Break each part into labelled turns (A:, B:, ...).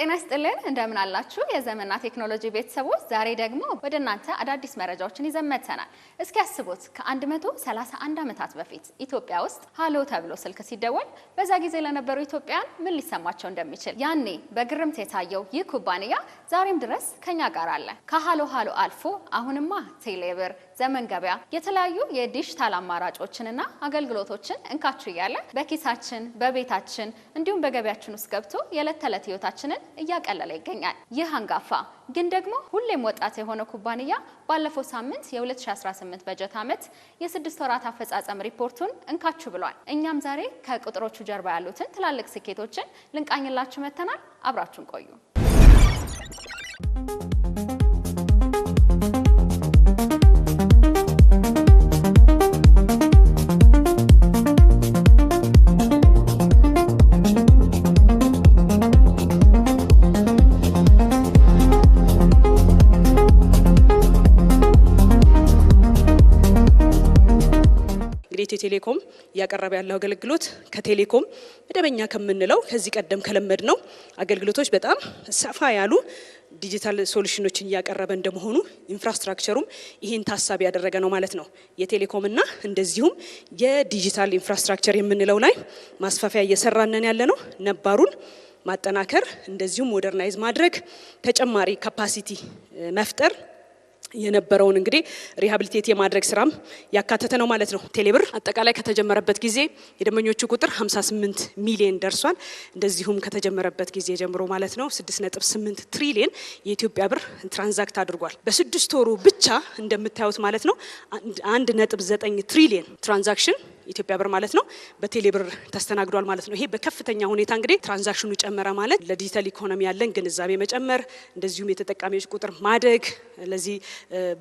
A: ጤና ይስጥልን እንደምን አላችሁ የዘመንና ቴክኖሎጂ ቤተሰቦች ዛሬ ደግሞ ወደናንተ አዳዲስ መረጃዎችን ይዘን መጥተናል። እስኪ ያስቡት ከ131 ዓመታት በፊት ኢትዮጵያ ውስጥ ሃሎ ተብሎ ስልክ ሲደወል በዛ ጊዜ ለነበሩ ኢትዮጵያን ምን ሊሰማቸው እንደሚችል ያኔ በግርምት የታየው ይህ ኩባንያ ዛሬም ድረስ ከኛ ጋር አለ። ከሃሎ ሃሎ አልፎ አሁንማ ቴሌብር ዘመን ገበያ የተለያዩ የዲጂታል አማራጮችንና አገልግሎቶችን እንካችሁ እያለ በኪሳችን በቤታችን እንዲሁም በገበያችን ውስጥ ገብቶ የዕለት ተዕለት ህይወታችንን እያቀለለ ይገኛል። ይህ አንጋፋ ግን ደግሞ ሁሌም ወጣት የሆነ ኩባንያ ባለፈው ሳምንት የ2018 በጀት ዓመት የ6 ወራት አፈጻጸም ሪፖርቱን እንካችሁ ብሏል። እኛም ዛሬ ከቁጥሮቹ ጀርባ ያሉትን ትላልቅ ስኬቶችን ልንቃኝላችሁ መተናል። አብራችሁን ቆዩ።
B: ቴሌኮም ያቀረበ ያለው አገልግሎት ከቴሌኮም መደበኛ ከምንለው ከዚህ ቀደም ከለመድ ነው አገልግሎቶች በጣም ሰፋ ያሉ ዲጂታል ሶሉሽኖችን ያቀረበ እንደመሆኑ ኢንፍራስትራክቸሩም ይሄን ታሳቢ ያደረገ ነው ማለት ነው። የቴሌኮም እና እንደዚሁም የዲጂታል ኢንፍራስትራክቸር የምንለው ላይ ማስፋፊያ እየሰራነን ያለ ነው። ነባሩን ማጠናከር እንደዚሁም ሞደርናይዝ ማድረግ ተጨማሪ ካፓሲቲ መፍጠር የነበረውን እንግዲህ ሪሃቢሊቴት የማድረግ ስራም ያካተተ ነው ማለት ነው። ቴሌብር አጠቃላይ ከተጀመረበት ጊዜ የደንበኞቹ ቁጥር 58 ሚሊዮን ደርሷል። እንደዚሁም ከተጀመረበት ጊዜ ጀምሮ ማለት ነው 6.8 ትሪሊዮን የኢትዮጵያ ብር ትራንዛክት አድርጓል። በ6 ወሩ ብቻ እንደምታዩት ማለት ነው 1.9 ትሪሊዮን ትራንዛክሽን ኢትዮጵያ ብር ማለት ነው በቴሌብር ተስተናግዷል ማለት ነው። ይሄ በከፍተኛ ሁኔታ እንግዲህ ትራንዛክሽኑ ጨመረ ማለት ለዲጂታል ኢኮኖሚ ያለን ግንዛቤ መጨመር እንደዚሁም የተጠቃሚዎች ቁጥር ማደግ ለዚህ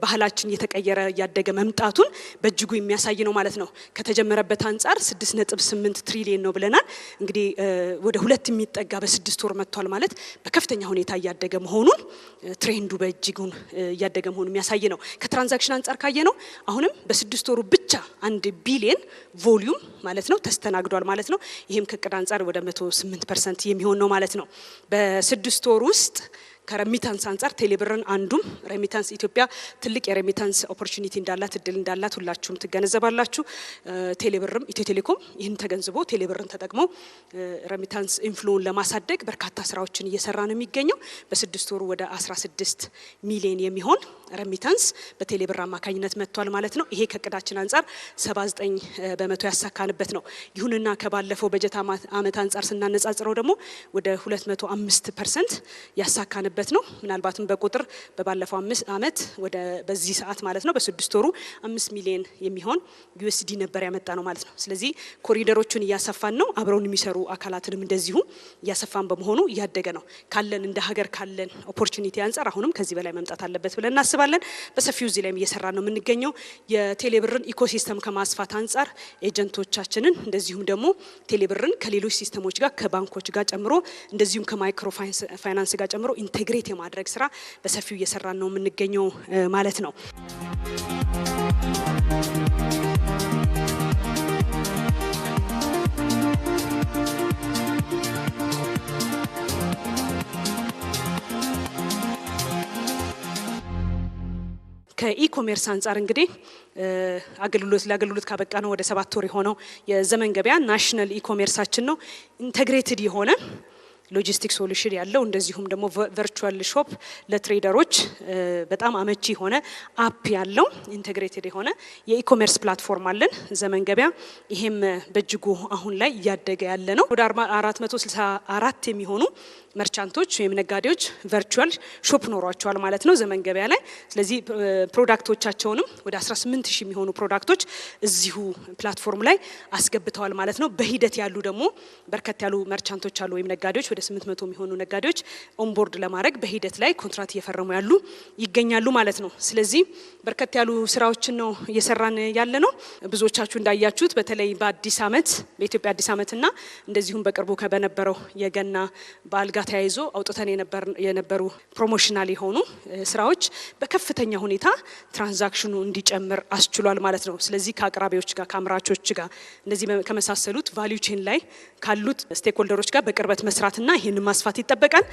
B: ባህላችን እየተቀየረ ያደገ መምጣቱን በእጅጉ የሚያሳይ ነው ማለት ነው። ከተጀመረበት አንፃር 6.8 ትሪሊዮን ነው ብለናል። እንግዲህ ወደ 2 የሚጠጋ በ6 ወር መጥቷል ማለት በከፍተኛ ሁኔታ እያደገ መሆኑን ትሬንዱ በእጅጉ እያደገ መሆኑን የሚያሳይ ነው። ከትራንዛክሽን አንፃር ካየ ነው አሁንም በ6 ወሩ ብቻ 1 ቢሊዮን ቮሊዩም ማለት ነው ተስተናግዷል ማለት ነው። ይሄም ከቅድ አንፃር ወደ 108% የሚሆን ነው ማለት ነው። በ6 ወር ውስጥ ከሬሚታንስ አንፃር ቴሌብርን አንዱም ሬሚታንስ ኢትዮጵያ ትልቅ የሬሚታንስ ኦፖርቹኒቲ እንዳላት እድል እንዳላት ሁላችሁም ትገነዘባላችሁ። ቴሌብርም ኢትዮ ቴሌኮም ይህን ተገንዝቦ ቴሌብርን ተጠቅሞ ሬሚታንስ ኢንፍሎውን ለማሳደግ በርካታ ስራዎችን እየሰራ ነው የሚገኘው። በ6 ወሩ ወደ 16 ሚሊዮን የሚሆን ሬሚታንስ በቴሌብር አማካኝነት መጥቷል ማለት ነው። ይሄ ከቅዳችን አንፃር 79% ያሳካንበት ነው። ይሁንና ከባለፈው በጀት ዓመት አንፃር ስናነጻጽረው ደግሞ ወደ 205% ያሳካንበት ነው። ምናልባትም በቁጥር በባለፈው ዓመት ወደ በዚህ ሰዓት ማለት ነው በ6 ወሩ 5 ሚሊዮን የሚሆን ዩኤስዲ ነበር ያመጣ ነው ማለት ነው። ስለዚህ ኮሪደሮቹን እያሰፋን ነው። አብረውን የሚሰሩ አካላትንም እንደዚሁ እያሰፋን በመሆኑ እያደገ ነው። ካለን እንደ ሀገር ካለን ኦፖርቹኒቲ አንፃር አሁንም ከዚህ በላይ መምጣት አለበት ብለን እናስባለን። በሰፊው እዚህ ላይ እየሰራ ነው የምንገኘው። የቴሌብርን ኢኮሲስተም ከማስፋት አንፃር ኤጀንቶቻችንን እንደዚሁም ደግሞ ቴሌብርን ከሌሎች ሲስተሞች ጋር ከባንኮች ጋር ጨምሮ እንደዚሁም ከማይክሮ ፋይናንስ ጋር ጨምሮ ኢንቴግሬት የማድረግ ስራ በሰፊው እየሰራን ነው የምንገኘው ማለት ነው። ከኢኮሜርስ አንፃር እንግዲህ ለአገልግሎት ካበቃ ነው ወደ 7 ወር የሆነው የዘመን ገበያ ናሽናል ኢኮሜርሳችን ነው። ኢንቴግሬትድ የሆነ ሎጂስቲክ ሶሉሽን ያለው እንደዚሁም ደግሞ ቨርቹዋል ሾፕ ለትሬደሮች በጣም አመቺ የሆነ አፕ ያለው ኢንቴግሬትድ የሆነ የኢኮሜርስ ፕላትፎርም አለን ዘመን ገበያ። ይሄም በእጅጉ አሁን ላይ እያደገ ያለ ነው። ወደ 464 የሚሆኑ መርቻንቶች ወይም ነጋዴዎች ቨርቹዋል ሾፕ ኖሯቸዋል ማለት ነው ዘመን ገበያ ላይ። ስለዚህ ፕሮዳክቶቻቸውንም ወደ 18000 የሚሆኑ ፕሮዳክቶች እዚሁ ፕላትፎርም ላይ አስገብተዋል ማለት ነው። በሂደት ያሉ ደግሞ በርከት ያሉ መርቻንቶች አሉ ወይም ነጋዴዎች ወደ 800 የሚሆኑ ነጋዴዎች ኦንቦርድ ለማድረግ በሂደት ላይ ኮንትራክት እየፈረሙ ያሉ ይገኛሉ ማለት ነው። ስለዚህ በርከት ያሉ ስራዎችን ነው እየሰራን ያለ ነው። ብዙዎቻችሁ እንዳያችሁት በተለይ በአዲስ ዓመት በኢትዮጵያ አዲስ ዓመትና እንደዚሁም በቅርቡ ከበነበረው የገና በዓል ጋር ተያይዞ አውጥተን የነበሩ ፕሮሞሽናል የሆኑ ስራዎች በከፍተኛ ሁኔታ ትራንዛክሽኑ እንዲጨምር አስችሏል ማለት ነው። ስለዚህ ከአቅራቢዎች ጋር ከአምራቾች ጋር እንደዚህ ከመሳሰሉት ቫልዩ ቼን ላይ ካሉት ስቴክሆልደሮች ጋር በቅርበት መስራትና ይህንን ማስፋት ይጠበቃል።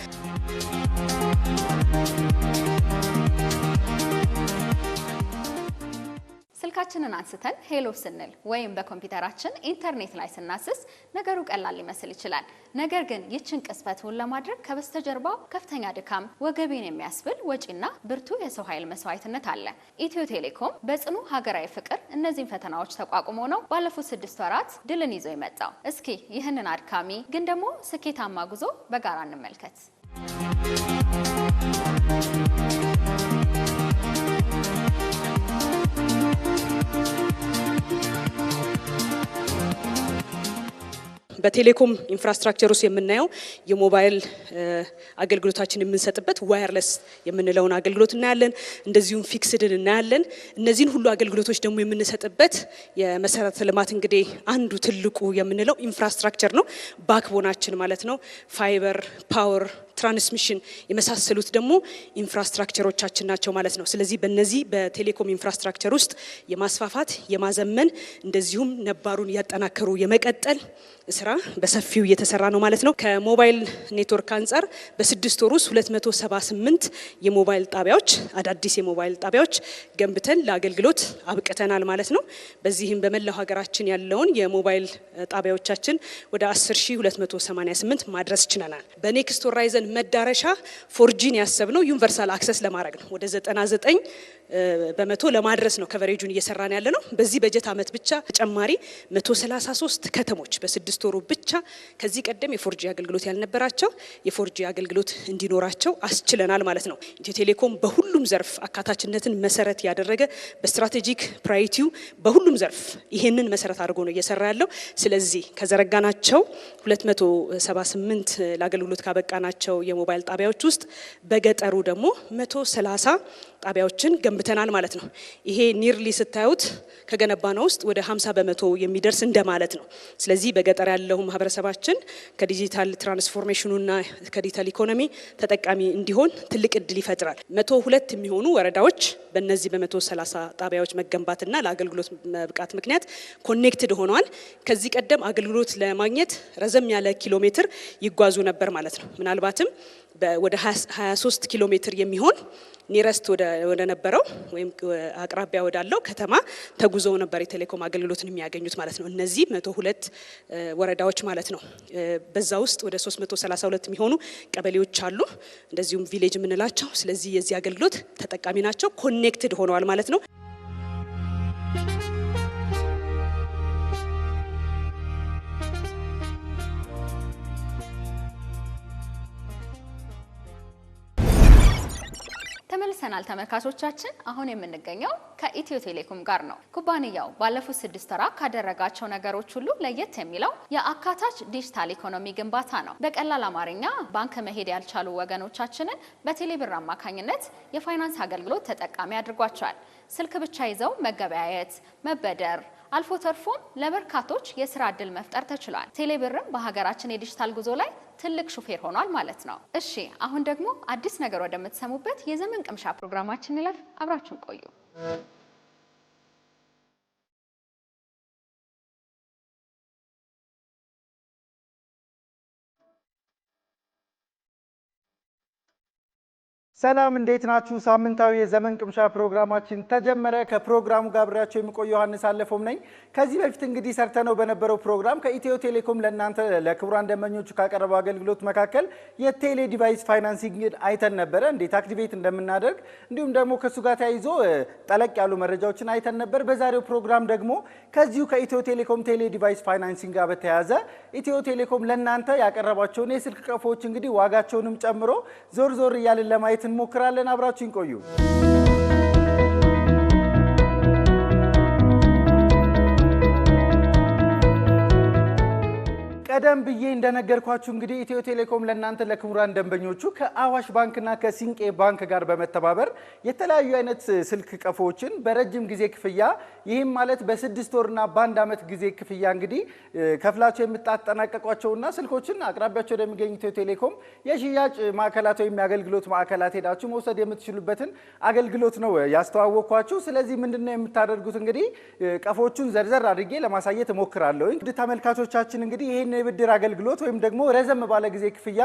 A: ስልካችንን አንስተን ሄሎ ስንል ወይም በኮምፒውተራችን ኢንተርኔት ላይ ስናስስ ነገሩ ቀላል ሊመስል ይችላል። ነገር ግን ይህችን ቅጽበቱን ለማድረግ ከበስተጀርባው ከፍተኛ ድካም፣ ወገቤን የሚያስብል ወጪና ብርቱ የሰው ኃይል መስዋዕትነት አለ። ኢትዮ ቴሌኮም በጽኑ ሀገራዊ ፍቅር እነዚህን ፈተናዎች ተቋቁሞ ነው ባለፉት 6 ወራት ድልን ይዞ የመጣው። እስኪ ይህንን አድካሚ ግን ደግሞ ስኬታማ ጉዞ በጋራ እንመልከት።
B: በቴሌኮም ኢንፍራስትራክቸር ውስጥ የምናየው የሞባይል አገልግሎታችን የምንሰጥበት ዋየርለስ የምንለውን አገልግሎት እናያለን። እንደዚሁም ፊክስድን እናያለን። እነዚህን ሁሉ አገልግሎቶች ደግሞ የምንሰጥበት የመሰረተ ልማት እንግዲህ አንዱ ትልቁ የምንለው ኢንፍራስትራክቸር ነው። ባክቦናችን ማለት ነው። ፋይበር፣ ፓወር፣ ትራንስሚሽን የመሳሰሉት ደግሞ ኢንፍራስትራክቸሮቻችን ናቸው ማለት ነው። ስለዚህ በእነዚህ በቴሌኮም ኢንፍራስትራክቸር ውስጥ የማስፋፋት የማዘመን እንደዚሁም ነባሩን ያጠናከሩ የመቀጠል ስራ በሰፊው እየተሰራ ነው ማለት ነው። ከሞባይል ኔትወርክ አንጻር በ6 ወር ውስጥ 278 የሞባይል ጣቢያዎች አዳዲስ የሞባይል ጣቢያዎች ገንብተን ለአገልግሎት አብቅተናል ማለት ነው። በዚህም በመላው ሀገራችን ያለውን የሞባይል ጣቢያዎቻችን ወደ 10288 ማድረስ ችለናል። በኔክስት ሆራይዘን መዳረሻ ፎርጂን ያሰብነው ዩኒቨርሳል አክሰስ ለማድረግ ነው። ወደ 99 በመቶ ለማድረስ ነው ከቨሬጁን እየሰራን ያለ ነው። በዚህ በጀት ዓመት ብቻ ተጨማሪ 133 ከተሞች በ6 ወሩ ብቻ ከዚህ ቀደም የፎርጂ አገልግሎት ያልነበራቸው የፎርጂ አገልግሎት እንዲኖራቸው አስችለናል ማለት ነው። ኢትዮ ቴሌኮም በሁሉም ዘርፍ አካታችነትን መሰረት ያደረገ በስትራቴጂክ ፕራዮሪቲው በሁሉም ዘርፍ ይሄንን መሰረት አድርጎ ነው እየሰራ ያለው። ስለዚህ ከዘረጋናቸው 278 ለአገልግሎት ካበቃናቸው የሞባይል ጣቢያዎች ውስጥ በገጠሩ ደግሞ 130 ጣቢያዎችን ገንብተናል ማለት ነው። ይሄ ኒርሊ ስታዩት ከገነባነው ውስጥ ወደ 50 በመቶ የሚደርስ እንደማለት ነው። ስለዚህ በገጠር ያለው ማህበረሰባችን ከዲጂታል ትራንስፎርሜሽኑና ከዲጂታል ኢኮኖሚ ተጠቃሚ እንዲሆን ትልቅ እድል ይፈጥራል። 102 የሚሆኑ ወረዳዎች በእነዚህ በ130 ጣቢያዎች መገንባትና ለአገልግሎት መብቃት ምክንያት ኮኔክትድ ሆነዋል። ከዚህ ቀደም አገልግሎት ለማግኘት ረዘም ያለ ኪሎ ሜትር ይጓዙ ነበር ማለት ነው። ምናልባትም ወደ 23 ኪሎ ሜትር የሚሆን ኒረስት ወደ ነበረው ወይም አቅራቢያ ወዳለው ከተማ ተጉዘው ነበር የቴሌኮም አገልግሎትን የሚያገኙት ማለት ነው። እነዚህ 102 ወረዳዎች ማለት ነው። በዛ ውስጥ ወደ 332 የሚሆኑ ቀበሌዎች አሉ፣ እንደዚሁም ቪሌጅ የምንላቸው። ስለዚህ የዚህ አገልግሎት ተጠቃሚ ናቸው፣ ኮኔክትድ ሆነዋል ማለት ነው።
A: ተመልሰናል ተመልካቾቻችን። አሁን የምንገኘው ከኢትዮ ቴሌኮም ጋር ነው። ኩባንያው ባለፉት 6 ወራት ካደረጋቸው ነገሮች ሁሉ ለየት የሚለው የአካታች ዲጂታል ኢኮኖሚ ግንባታ ነው። በቀላል አማርኛ ባንክ መሄድ ያልቻሉ ወገኖቻችንን በቴሌብር አማካኝነት የፋይናንስ አገልግሎት ተጠቃሚ አድርጓቸዋል። ስልክ ብቻ ይዘው መገበያየት፣ መበደር አልፎ ተርፎም ለበርካቶች የስራ እድል መፍጠር ተችሏል። ቴሌብርም በሀገራችን የዲጂታል ጉዞ ላይ ትልቅ ሹፌር ሆኗል ማለት ነው። እሺ አሁን ደግሞ አዲስ ነገር ወደምትሰሙበት የዘመን ቅምሻ ፕሮግራማችን ይለፍ። አብራችሁን ቆዩ።
C: ሰላም እንዴት ናችሁ? ሳምንታዊ የዘመን ቅምሻ ፕሮግራማችን ተጀመረ። ከፕሮግራሙ ጋር አብሬያችሁ የምቆየው ዮሐንስ አለፈውም ነኝ። ከዚህ በፊት እንግዲህ ሰርተነው በነበረው ፕሮግራም ከኢትዮ ቴሌኮም ለእናንተ ለክቡራን ደንበኞቹ ካቀረበው አገልግሎት መካከል የቴሌ ዲቫይስ ፋይናንሲንግ አይተን ነበረ፣ እንዴት አክቲቬት እንደምናደርግ እንዲሁም ደግሞ ከሱ ጋር ተያይዞ ጠለቅ ያሉ መረጃዎችን አይተን ነበር። በዛሬው ፕሮግራም ደግሞ ከዚሁ ከኢትዮ ቴሌኮም ቴሌ ዲቫይስ ፋይናንሲንግ ጋር በተያያዘ ኢትዮ ቴሌኮም ለእናንተ ያቀረባቸውን የስልክ ቀፎዎች እንግዲህ ዋጋቸውንም ጨምሮ ዞር ዞር እያልን ለማየት እንሞክራለን። አብራችሁን ቆዩ። ቀደም ብዬ እንደነገርኳችሁ እንግዲህ ኢትዮ ቴሌኮም ለእናንተ ለክቡራን ደንበኞቹ ከአዋሽ ባንክና ከሲንቄ ባንክ ጋር በመተባበር የተለያዩ አይነት ስልክ ቀፎዎችን በረጅም ጊዜ ክፍያ ይህም ማለት በ6 ወርና በ1 ዓመት ጊዜ ክፍያ እንግዲህ ከፍላቸው የምታጠናቀቋቸውና ስልኮችን አቅራቢያቸው ወደሚገኝ ኢትዮ ቴሌኮም የሽያጭ ማዕከላት ወይም የአገልግሎት ማዕከላት ሄዳችሁ መውሰድ የምትችሉበትን አገልግሎት ነው ያስተዋወቅኳችሁ። ስለዚህ ምንድነው የምታደርጉት እንግዲህ ቀፎቹን ዘርዘር አድርጌ ለማሳየት እሞክራለሁ። እንግዲህ ተመልካቾቻችን እንግዲህ ይሄን የብድር አገልግሎት ወይም ደግሞ ረዘም ባለ ጊዜ ክፍያ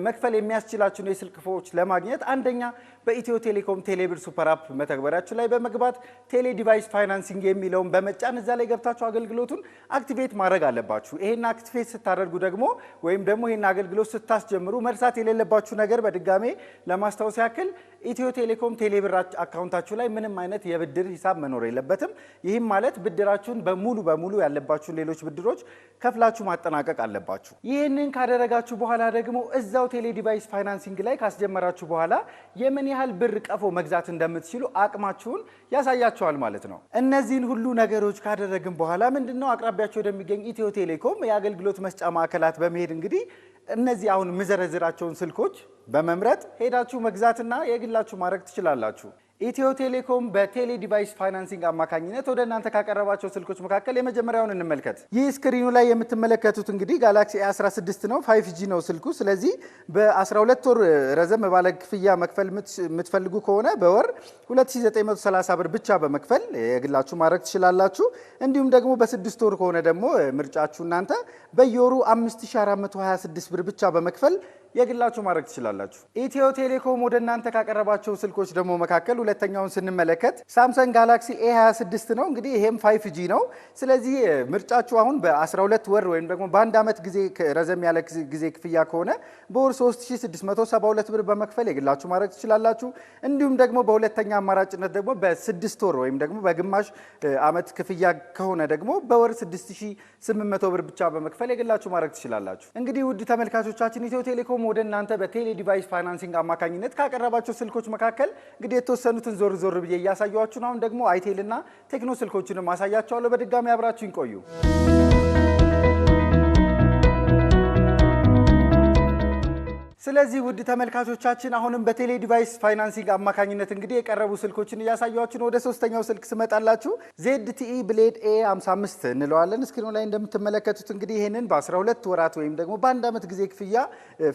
C: መክፈል የሚያስችላችሁን የስልክ ቀፎዎች ለማግኘት አንደኛ በኢትዮ ቴሌኮም ቴሌብር ሱፐር አፕ መተግበሪያችሁ ላይ በመግባት ቴሌ ዲቫይስ ፋይናንሲንግ የሚለውን በመጫን እዛ ላይ ገብታችሁ አገልግሎቱን አክቲቬት ማድረግ አለባችሁ። ይሄን አክቲቬት ስታደርጉ ደግሞ ወይም ደግሞ ይሄን አገልግሎት ስታስጀምሩ መርሳት የሌለባችሁ ነገር በድጋሜ ለማስታወስ ያክል ኢትዮ ቴሌኮም ቴሌብር አካውንታችሁ ላይ ምንም አይነት የብድር ሂሳብ መኖር የለበትም። ይህም ማለት ብድራችሁን በሙሉ ያለባችሁን ሌሎች ብድሮች ከፍላችሁ ማጠናቀቅ አለባችሁ። ይህንን ካደረጋችሁ በኋላ ደግሞ እዛው ቴሌ ዲቫይስ ፋይናንሲንግ ላይ ካስጀመራችሁ በኋላ የምን ያህል ብር ቀፎ መግዛት እንደምትችሉ አቅማችሁን ያሳያችኋል ማለት ነው። እነዚህን ሁሉ ነገሮች ካደረግን በኋላ ምንድነው አቅራቢያችሁ ወደሚገኝ ኢትዮ ቴሌኮም የአገልግሎት መስጫ ማዕከላት በመሄድ እንግዲህ እነዚህ አሁን ምዘረዝራቸውን ስልኮች በመምረጥ ሄዳችሁ መግዛትና የግላችሁ ማድረግ ትችላላችሁ። ኢትዮ ቴሌኮም በቴሌ ዲቫይስ ፋይናንሲንግ አማካኝነት ወደ እናንተ ካቀረባቸው ስልኮች መካከል የመጀመሪያውን እንመልከት። ይህ ስክሪኑ ላይ የምትመለከቱት እንግዲህ ጋላክሲ A16 ነው፣ 5G ነው ስልኩ። ስለዚህ በ12 ወር ረዘም ባለ ክፍያ መክፈል የምትፈልጉ ከሆነ በወር 2930 ብር ብቻ በመክፈል የግላችሁ ማድረግ ትችላላችሁ። እንዲሁም ደግሞ በ6 ወር ከሆነ ደግሞ ምርጫችሁ እናንተ በየወሩ 5426 ብር ብቻ በመክፈል የግላችሁ ማድረግ ትችላላችሁ። ኢትዮ ቴሌኮም ወደ እናንተ ካቀረባቸው ስልኮች ደግሞ መካከል ሁለተኛውን ስንመለከት ሳምሰንግ ጋላክሲ A26 ነው። እንግዲህ ይሄም 5G ነው። ስለዚህ ምርጫችሁ አሁን በ12 ወር ወይም ደግሞ በ1 ዓመት ጊዜ ረዘም ያለ ጊዜ ክፍያ ከሆነ በወር 3672 ብር በመክፈል የግላችሁ ማድረግ ትችላላችሁ። እንዲሁም ደግሞ በሁለተኛ አማራጭነት ደግሞ በ6 ወር ወይም ደግሞ በግማሽ ዓመት ክፍያ ከሆነ ደግሞ በወር 6800 ብር ብቻ በመክፈል የግላችሁ ማድረግ ትችላላችሁ። እንግዲህ ውድ ተመልካቾቻችን ኢትዮ ቴሌኮም ወደ እናንተ በቴሌ ዲቫይስ ፋይናንሲንግ አማካኝነት ካቀረባቸው ስልኮች መካከል እንግዲህ የተወሰኑትን ዞር ብዬ እያሳያችሁ ነው። አሁን ደግሞ አይቴል እና ቴክኖ ስልኮችንም ማሳያችኋለሁ። በድጋሚ አብራችሁን ቆዩ። ስለዚህ ውድ ተመልካቾቻችን አሁንም በቴሌ ዲቫይስ ፋይናንሲንግ አማካኝነት እንግዲህ የቀረቡ ስልኮችን እያሳያችሁ ነው። ወደ ሶስተኛው ስልክ ስመጣላችሁ ZTE ብሌድ A55 እንለዋለን። ስክሪኑ ላይ እንደምትመለከቱት እንግዲህ ይሄንን በ12 ወራት ወይም ደግሞ በ1 ዓመት ጊዜ ክፍያ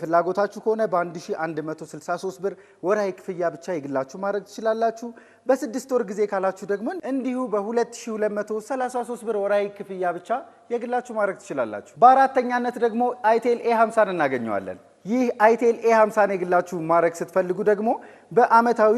C: ፍላጎታችሁ ከሆነ በ1163 ብር ወራዊ ክፍያ ብቻ የግላችሁ ማድረግ ትችላላችሁ። በ6 ወር ጊዜ ካላችሁ ደግሞ እንዲሁ በ2233 ብር ወራዊ ክፍያ ብቻ የግላችሁ ማድረግ ትችላላችሁ። በአራተኛነት ደግሞ አይቴል A50 እናገኘዋለን። ይህ አይቴል A50 የግላችሁ ማድረግ ስትፈልጉ ደግሞ በአመታዊ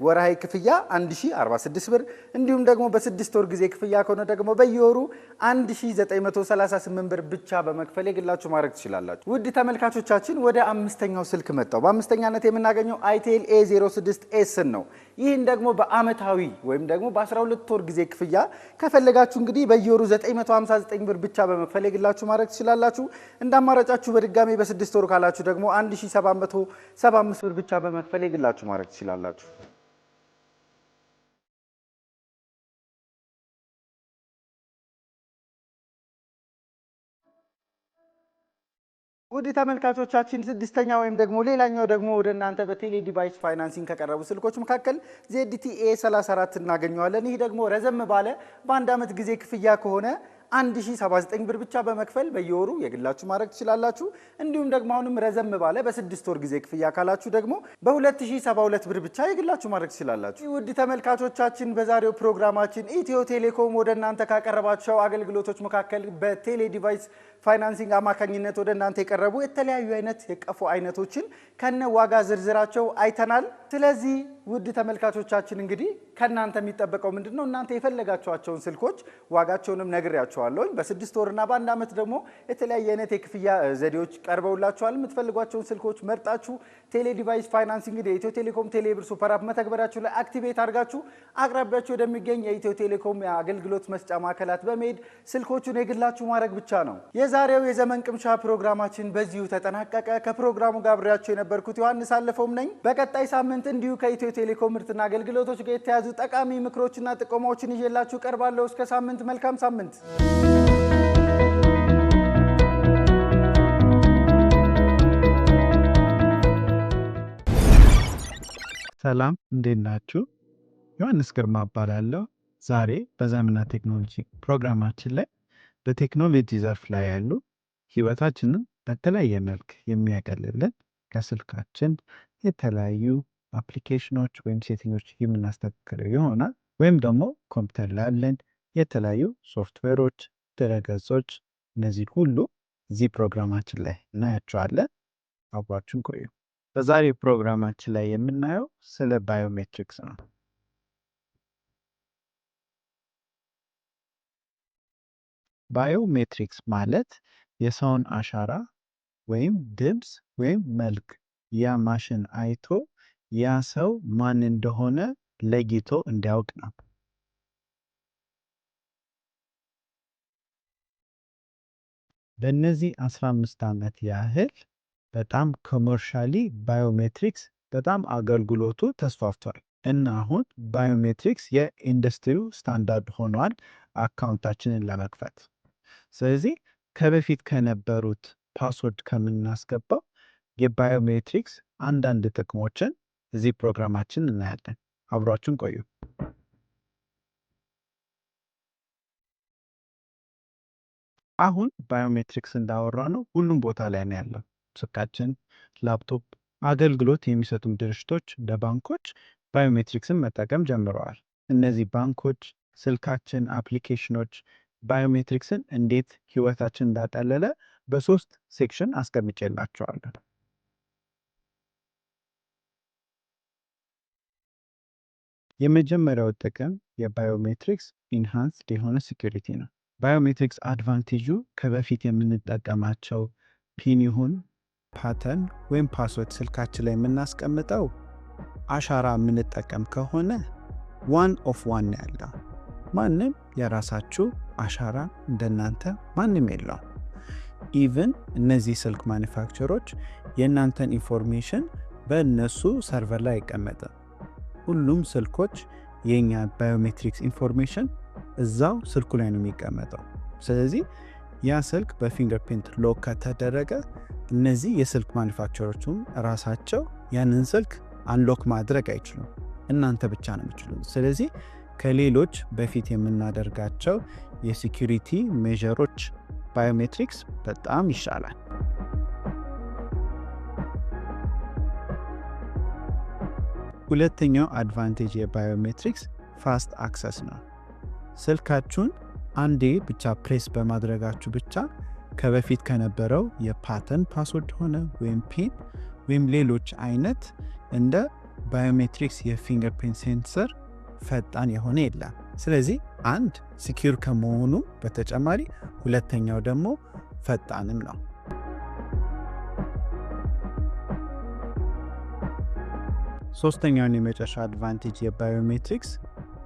C: ወራዊ ክፍያ 1046 ብር እንዲሁም ደግሞ በ6 ወር ጊዜ ክፍያ ከሆነ ደግሞ በየወሩ 1938 ብር ብቻ በመክፈል የግላችሁ ማድረግ ትችላላችሁ። ውድ ተመልካቾቻችን ወደ አምስተኛው ስልክ መጣው። በአምስተኛነት የምናገኘው አይቴል A06s ነው። ይህን ደግሞ በአመታዊ ወይም ደግሞ በ12 ወር ጊዜ ክፍያ ከፈለጋችሁ እንግዲህ በየወሩ 959 ብር ብቻ በመክፈል የግላችሁ ማድረግ ትችላላችሁ። እንደ አማራጫችሁ በድጋሚ በ6 ወር ካላችሁ ደግሞ 1775 ብር ብቻ በመክፈል የግላችሁ ማድረግ ትችላላችሁ። ውድ ተመልካቾቻችን ስድስተኛ ወይም ደግሞ ሌላኛው ደግሞ ወደ እናንተ በቴሌ ዲቫይስ ፋይናንሲንግ ከቀረቡ ስልኮች መካከል ZTE A34 እናገኘዋለን። ይህ ደግሞ ረዘም ባለ በአንድ ዓመት ጊዜ ክፍያ ከሆነ 1079 ብር ብቻ በመክፈል በየወሩ የግላችሁ ማድረግ ትችላላችሁ። እንዲሁም ደግሞ አሁንም ረዘም ባለ በ6 ወር ጊዜ ክፍያ ካላችሁ ደግሞ በ2072 ብር ብቻ የግላችሁ ማድረግ ትችላላችሁ። ውድ ተመልካቾቻችን በዛሬው ፕሮግራማችን ኢትዮ ቴሌኮም ወደ እናንተ ካቀረባቸው አገልግሎቶች መካከል በቴሌ ዲቫይስ ፋይናንሲንግ አማካኝነት ወደ እናንተ የቀረቡ የተለያዩ አይነት የቀፎ አይነቶችን ከነ ዋጋ ዝርዝራቸው አይተናል። ስለዚህ ውድ ተመልካቾቻችን እንግዲህ ከናንተ የሚጠበቀው ምንድነው? እናንተ የፈለጋቸዋቸውን ስልኮች ዋጋቸውንም ነግሬያቸዋለሁ። በ6 ወርና በ1 ዓመት ደግሞ የተለያየ አይነት የክፍያ ዘዴዎች ቀርበውላችኋል። የምትፈልጓቸውን ስልኮች መርጣችሁ ቴሌ ዲቫይስ ፋይናንሲንግ የኢትዮ ቴሌኮም ቴሌብር ሱፐር አፕ መተግበሪያችሁ ላይ አክቲቬት አድርጋችሁ አቅራቢያችሁ ወደሚገኝ የኢትዮ ቴሌኮም የአገልግሎት መስጫ ማዕከላት በመሄድ ስልኮቹን የግላችሁ ማድረግ ብቻ ነው። የዛሬው የዘመን ቅምሻ ፕሮግራማችን በዚሁ ተጠናቀቀ። ከፕሮግራሙ ጋር አብሬያችሁ የነበርኩት ዮሐንስ አለፈውም ነኝ። በቀጣይ ሳምንት እንዲሁ ከኢትዮ ቴሌኮም ምርትና አገልግሎቶች ጋር የተያዙ ጠቃሚ ምክሮችና ጥቆማዎችን ይዤላችሁ ቀርባለሁ። እስከ ሳምንት፣ መልካም ሳምንት።
D: ሰላም እንዴት ናችሁ? ዮሐንስ ግርማ እባላለሁ። ዛሬ በዘመንና ቴክኖሎጂ ፕሮግራማችን ላይ በቴክኖሎጂ ዘርፍ ላይ ያሉ ህይወታችንን በተለያየ መልክ የሚያቀልልን ከስልካችን የተለያዩ አፕሊኬሽኖች ወይም ሴቲንጎች የምናስተካክለው ይሆናል። ወይም ደግሞ ኮምፒውተር ላይ ያለን የተለያዩ ሶፍትዌሮች፣ ድረገጾች እነዚህ ሁሉ እዚህ ፕሮግራማችን ላይ እናያቸዋለን። አብራችሁን ቆዩ። በዛሬ ፕሮግራማችን ላይ የምናየው ስለ ባዮሜትሪክስ ነው። ባዮሜትሪክስ ማለት የሰውን አሻራ ወይም ድምፅ ወይም መልክ ያ ማሽን አይቶ ያ ሰው ማን እንደሆነ ለይቶ እንዲያውቅ ነው። በእነዚህ 15 ዓመት ያህል በጣም ኮመርሻሊ ባዮሜትሪክስ በጣም አገልግሎቱ ተስፋፍቷል እና አሁን ባዮሜትሪክስ የኢንዱስትሪው ስታንዳርድ ሆኗል አካውንታችንን ለመክፈት። ስለዚህ ከበፊት ከነበሩት ፓስወርድ ከምናስገባው የባዮሜትሪክስ አንዳንድ ጥቅሞችን እዚህ ፕሮግራማችን እናያለን። አብሯችሁን ቆዩ። አሁን ባዮሜትሪክስ እንዳወራ ነው ሁሉም ቦታ ላይ ነው ያለው። ስልካችን፣ ላፕቶፕ፣ አገልግሎት የሚሰጡ ድርጅቶች እንደ ባንኮች ባዮሜትሪክስን መጠቀም ጀምረዋል። እነዚህ ባንኮች፣ ስልካችን፣ አፕሊኬሽኖች ባዮሜትሪክስን እንዴት ህይወታችን እንዳጠለለ በሶስት ሴክሽን አስቀምጬላቸዋለሁ። የመጀመሪያው ጥቅም የባዮሜትሪክስ ኢንሃንስድ የሆነ ሴኩሪቲ ነው። ባዮሜትሪክስ አድቫንቴጁ ከበፊት የምንጠቀማቸው ፒን ይሁን ፓተርን ወይም ፓስወርድ ስልካችን ላይ የምናስቀምጠው አሻራ የምንጠቀም ከሆነ ዋን ኦፍ ዋን ያለው ማንም የራሳችሁ አሻራ እንደናንተ ማንም የለው። ኢቭን እነዚህ ስልክ ማኒፋክቸሮች የእናንተን ኢንፎርሜሽን በእነሱ ሰርቨር ላይ አይቀመጥም። ሁሉም ስልኮች የኛ ባዮሜትሪክስ ኢንፎርሜሽን እዛው ስልኩ ላይ ነው የሚቀመጠው። ስለዚህ ያ ስልክ በፊንገርፕሪንት ሎክ ከተደረገ እነዚህ የስልክ ማኒፋክቸሮቹም ራሳቸው ያንን ስልክ አንሎክ ማድረግ አይችሉም፣ እናንተ ብቻ ነው የምትችሉት። ስለዚህ ከሌሎች በፊት የምናደርጋቸው የሴኩሪቲ ሜዠሮች ባዮሜትሪክስ በጣም ይሻላል። ሁለተኛው አድቫንቴጅ የባዮሜትሪክስ ፋስት አክሰስ ነው። ስልካችሁን አንዴ ብቻ ፕሬስ በማድረጋችሁ ብቻ ከበፊት ከነበረው የፓተርን ፓስወርድ ሆነ ወይም ፒን ወይም ሌሎች አይነት እንደ ባዮሜትሪክስ የፊንገርፕሪንት ሴንሰር ፈጣን የሆነ የለም። ስለዚህ አንድ ሲኪዩር ከመሆኑ በተጨማሪ ሁለተኛው ደግሞ ፈጣንም ነው። ሶስተኛውን የመጨረሻ አድቫንቴጅ የባዮሜትሪክስ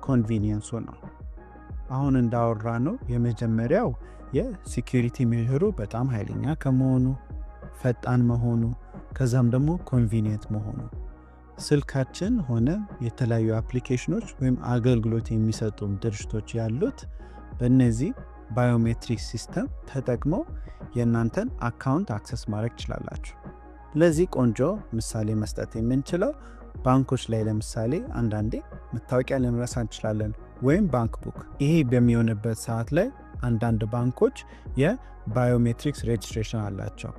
D: ኮንቪኒየንሱ ነው። አሁን እንዳወራ ነው የመጀመሪያው የሲኪዩሪቲ ሜዥሩ በጣም ኃይለኛ ከመሆኑ፣ ፈጣን መሆኑ፣ ከዛም ደግሞ ኮንቪኒየንት መሆኑ ስልካችን ሆነ የተለያዩ አፕሊኬሽኖች ወይም አገልግሎት የሚሰጡ ድርጅቶች ያሉት በእነዚህ ባዮሜትሪክ ሲስተም ተጠቅመው የእናንተን አካውንት አክሰስ ማድረግ ትችላላችሁ። ለዚህ ቆንጆ ምሳሌ መስጠት የምንችለው ባንኮች ላይ ለምሳሌ አንዳንዴ መታወቂያ ልንረሳ እንችላለን ወይም ባንክ ቡክ። ይሄ በሚሆንበት ሰዓት ላይ አንዳንድ ባንኮች የባዮሜትሪክስ ሬጅስትሬሽን አላቸው።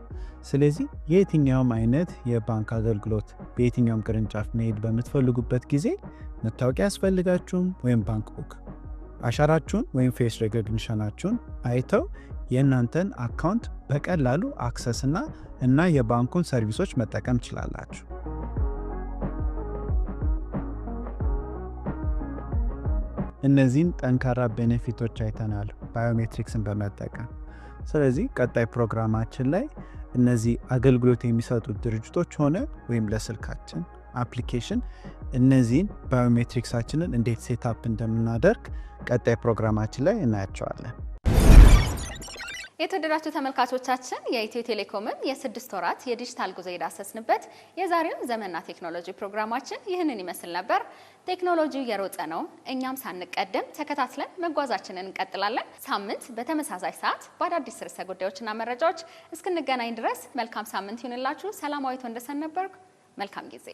D: ስለዚህ የየትኛውም አይነት የባንክ አገልግሎት በየትኛውም ቅርንጫፍ መሄድ በምትፈልጉበት ጊዜ መታወቂያ ያስፈልጋችሁም ወይም ባንክ ቡክ አሻራችሁን ወይም ፌስ ሬኮግኒሽናችሁን አይተው የእናንተን አካውንት በቀላሉ አክሰስ እና የባንኩን ሰርቪሶች መጠቀም ትችላላችሁ። እነዚህን ጠንካራ ቤኔፊቶች አይተናል ባዮሜትሪክስን በመጠቀም። ስለዚህ ቀጣይ ፕሮግራማችን ላይ እነዚህ አገልግሎት የሚሰጡት ድርጅቶች ሆነ ወይም ለስልካችን አፕሊኬሽን እነዚህን ባዮሜትሪክሳችንን እንዴት ሴታፕ እንደምናደርግ ቀጣይ ፕሮግራማችን ላይ እናያቸዋለን።
A: የተወደዳችሁ ተመልካቾቻችን የኢትዮ ቴሌኮምን የ6 ወራት የዲጂታል ጉዞ የዳሰስንበት የዛሬው ዘመንና ቴክኖሎጂ ፕሮግራማችን ይህንን ይመስል ነበር። ቴክኖሎጂው የሮጠ ነው፣ እኛም ሳንቀደም ተከታትለን መጓዛችንን እንቀጥላለን። ሳምንት በተመሳሳይ ሰዓት በአዳዲስ ርዕሰ ጉዳዮችና መረጃዎች እስክንገናኝ ድረስ መልካም ሳምንት ይሁንላችሁ። ሰላማዊት ወንደሰን ነበርኩ። መልካም ጊዜ